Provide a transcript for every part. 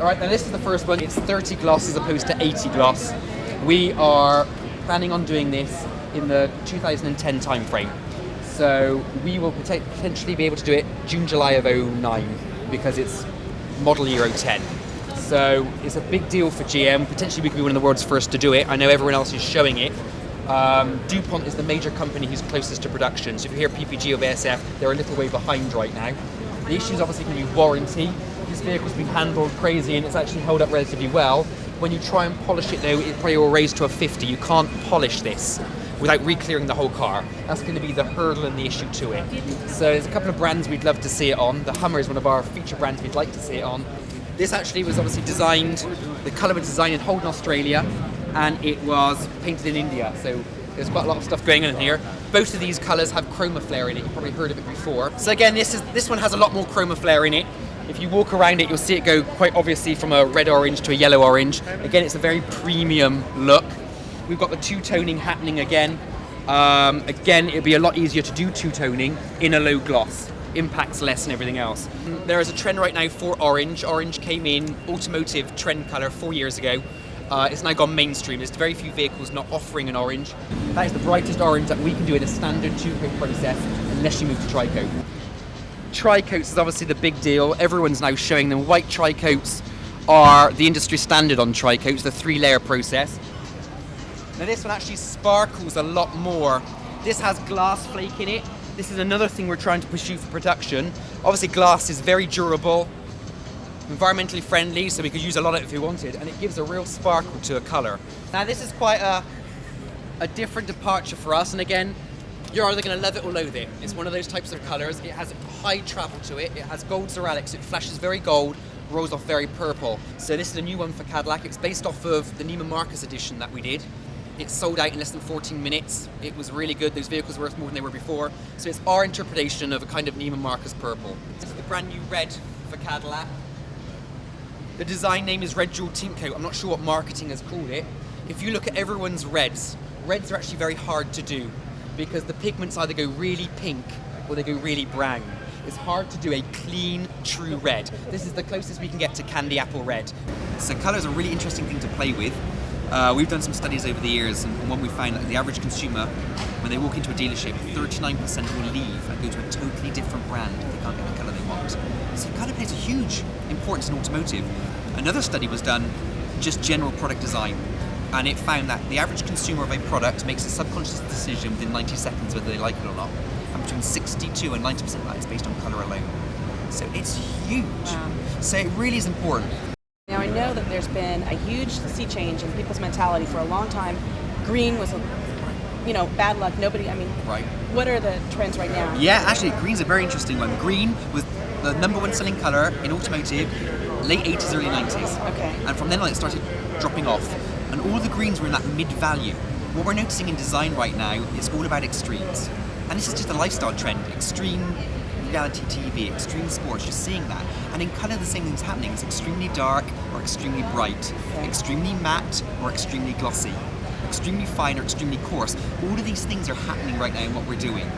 All right, now this is the first one. It's 30 gloss as opposed to 80 gloss. We are planning on doing this in the 2010 timeframe. So we will potentially be able to do it June, July of 09 because it's model year 10. So it's a big deal for GM. Potentially we could be one of the world's first to do it. I know everyone else is showing it. DuPont is the major company who's closest to production. So if you hear PPG or BASF, they're a little way behind right now. The issue is obviously going to be warranty. This vehicle's been handled crazy and it's actually held up relatively well. When you try and polish it though, it probably will raise to a 50. You can't polish this without re-clearing the whole car. That's going to be the hurdle and the issue to it. So there's a couple of brands we'd love to see it on. The Hummer is one of our feature brands we'd like to see it on. This actually was obviously designed, the colour was designed in Holden, Australia, and it was painted in India. So there's quite a lot of stuff going on here. Both of these colours have chroma flare in it. You've probably heard of it before. So again, this one has a lot more chroma flare in it. If you walk around it, you'll see it go quite obviously from a red orange to a yellow orange. Again, it's a very premium look. We've got the two-toning happening again. Again, it'll be a lot easier to do two-toning in a low gloss. Impacts less and everything else. There is a trend right now for orange. Orange came in automotive trend colour 4 years ago. It's now gone mainstream. There's very few vehicles not offering an orange. That is the brightest orange that we can do in a standard two-coat process unless you move to tri-coat. Tri-coats is obviously the big deal. Everyone's now showing them. White tri-coats are the industry standard on tri-coats, the 3-layer process. Now this one actually sparkles a lot more. This has glass flake in it. This is another thing we're trying to pursue for production. Obviously glass is very durable, environmentally friendly, so we could use a lot of it if we wanted, and it gives a real sparkle to a colour. Now this is quite a different departure for us, and again, you're either going to love it or loathe it. It's one of those types of colours. It has high travel to it. It has gold ceramics. It flashes very gold, rolls off very purple. So this is a new one for Cadillac. It's based off of the Neiman Marcus edition that we did. It sold out in less than 14 minutes. It was really good. Those vehicles were worth more than they were before. So it's our interpretation of a kind of Neiman Marcus purple. This is the brand new red for Cadillac. The design name is Red Jewel Tint Coat. I'm not sure what marketing has called it. If you look at everyone's reds are actually very hard to do because the pigments either go really pink or they go really brown. It's hard to do a clean, true red. This is the closest we can get to candy apple red. So colour is a really interesting thing to play with. We've done some studies over the years, and one we found that the average consumer, when they walk into a dealership, 39% will leave and go to a totally different brand if they can't get the colour they want. So colour plays a huge importance in automotive. Another study was done, just general product design, and it found that the average consumer of a product makes a subconscious decision within 90 seconds whether they like it or not. And between 62 and 90% of that is based on colour alone. So it's huge. Wow. So it really is important. Now I know that there's been a huge sea change in people's mentality for a long time. Green was, bad luck. Nobody, right. What are the trends right now? Yeah, actually, green's a very interesting one. Green was the #1 selling colour in automotive, late 80s, early 90s. Okay. And from then on, it started dropping off. And all the greens were in that mid-value. What we're noticing in design right now is all about extremes. And this is just a lifestyle trend. Extreme reality TV, extreme sports, you're seeing that. And in colour, the same thing's happening. It's extremely dark or extremely bright, extremely matte or extremely glossy, extremely fine or extremely coarse. All of these things are happening right now in what we're doing.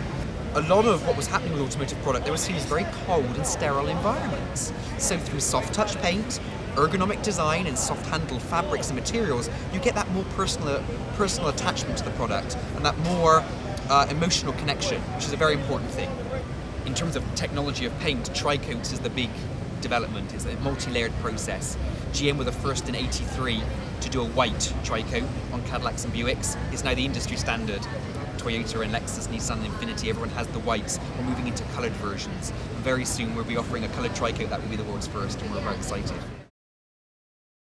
A lot of what was happening with automotive product, they were seen as very cold and sterile environments. So through soft touch paint, ergonomic design and soft handled fabrics and materials, you get that more personal attachment to the product and that more emotional connection, which is a very important thing. In terms of technology of paint, tri-coats is the big development. It's a multi-layered process. GM were the first in '83 to do a white tri-coat on Cadillacs and Buicks. It's now the industry standard. Toyota and Lexus, Nissan and Infiniti, everyone has the whites. We're moving into coloured versions. Very soon we'll be offering a coloured tri-coat that will be the world's first, and we're very excited.